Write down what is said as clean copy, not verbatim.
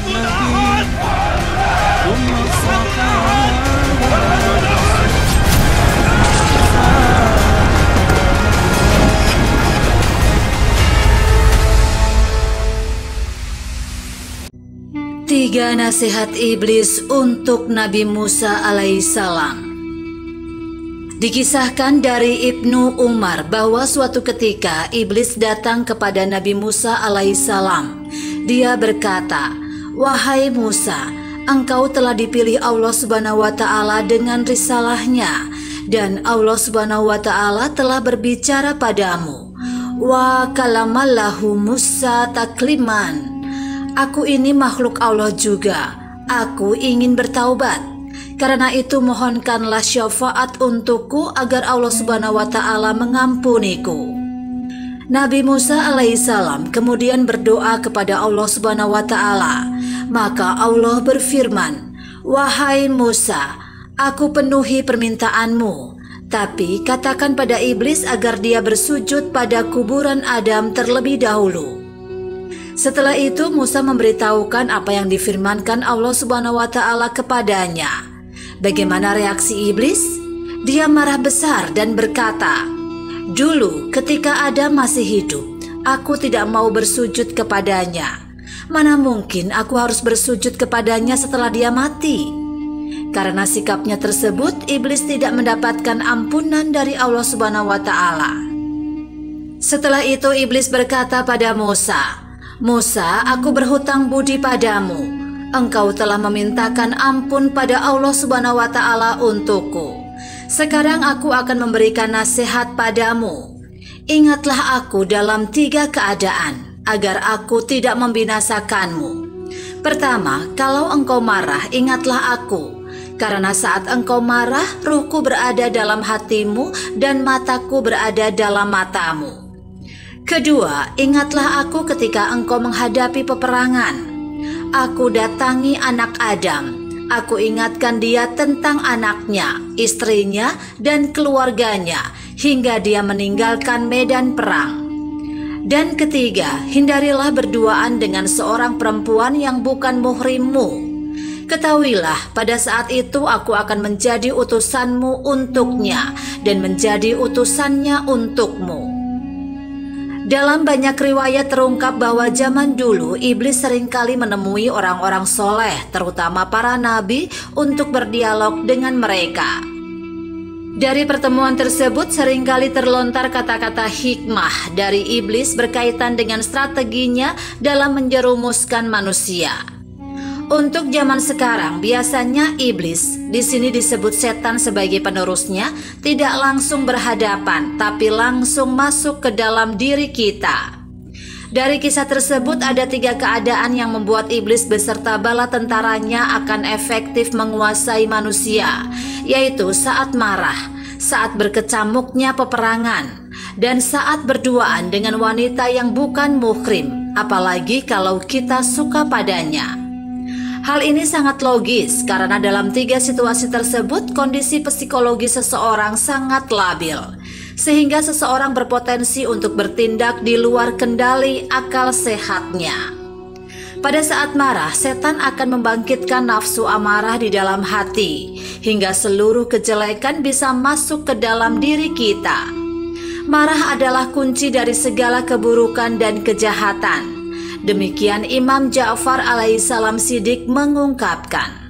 Nabi Umar sahabat. Tiga nasihat iblis untuk Nabi Musa alaihissalam. Dikisahkan dari Ibnu Umar bahwa suatu ketika iblis datang kepada Nabi Musa alaihissalam. Dia berkata, "Wahai Musa, engkau telah dipilih Allah Subhanahu wa Ta'ala dengan risalahnya, dan Allah Subhanahu wa Ta'ala telah berbicara padamu. Wa kalamallahu Musa takliman. Aku ini makhluk Allah juga. Aku ingin bertaubat. Karena itu mohonkanlah syafaat untukku agar Allah Subhanahu wa Ta'ala mengampuniku." Nabi Musa alaihissalam kemudian berdoa kepada Allah Subhanahu wa Ta'ala. Maka Allah berfirman, "Wahai Musa, aku penuhi permintaanmu. Tapi katakan pada iblis agar dia bersujud pada kuburan Adam terlebih dahulu." Setelah itu Musa memberitahukan apa yang difirmankan Allah Subhanahu wa Ta'ala kepadanya. Bagaimana reaksi iblis? Dia marah besar dan berkata, "Dulu ketika Adam masih hidup, aku tidak mau bersujud kepadanya. Mana mungkin aku harus bersujud kepadanya setelah dia mati?" Karena sikapnya tersebut, iblis tidak mendapatkan ampunan dari Allah Subhanahu wa Ta'ala. Setelah itu iblis berkata pada Musa, "Musa, aku berhutang budi padamu. Engkau telah memintakan ampun pada Allah Subhanahu wa Ta'ala untukku. Sekarang aku akan memberikan nasihat padamu. Ingatlah aku dalam 3 keadaan, agar aku tidak membinasakanmu. Pertama, kalau engkau marah, ingatlah aku. Karena saat engkau marah, ruhku berada dalam hatimu dan mataku berada dalam matamu. Kedua, ingatlah aku ketika engkau menghadapi peperangan. Aku datangi anak Adam. Aku ingatkan dia tentang anaknya, istrinya, dan keluarganya, hingga dia meninggalkan medan perang. Dan ketiga, hindarilah berduaan dengan seorang perempuan yang bukan muhrimmu. Ketahuilah, pada saat itu aku akan menjadi utusanmu untuknya, dan menjadi utusannya untukmu." Dalam banyak riwayat terungkap bahwa zaman dulu iblis seringkali menemui orang-orang soleh, terutama para nabi, untuk berdialog dengan mereka. Dari pertemuan tersebut seringkali terlontar kata-kata hikmah dari iblis berkaitan dengan strateginya dalam menjerumuskan manusia. Untuk zaman sekarang, biasanya iblis, di sini disebut setan sebagai penerusnya, tidak langsung berhadapan, tapi langsung masuk ke dalam diri kita. Dari kisah tersebut ada 3 keadaan yang membuat iblis beserta bala tentaranya akan efektif menguasai manusia, yaitu saat marah, saat berkecamuknya peperangan, dan saat berduaan dengan wanita yang bukan muhrim, apalagi kalau kita suka padanya. Hal ini sangat logis karena dalam 3 situasi tersebut kondisi psikologi seseorang sangat labil, sehingga seseorang berpotensi untuk bertindak di luar kendali akal sehatnya. Pada saat marah, setan akan membangkitkan nafsu amarah di dalam hati, hingga seluruh kejelekan bisa masuk ke dalam diri kita. Marah adalah kunci dari segala keburukan dan kejahatan. Demikian Imam Ja'far alaihissalam Shidiq mengungkapkan.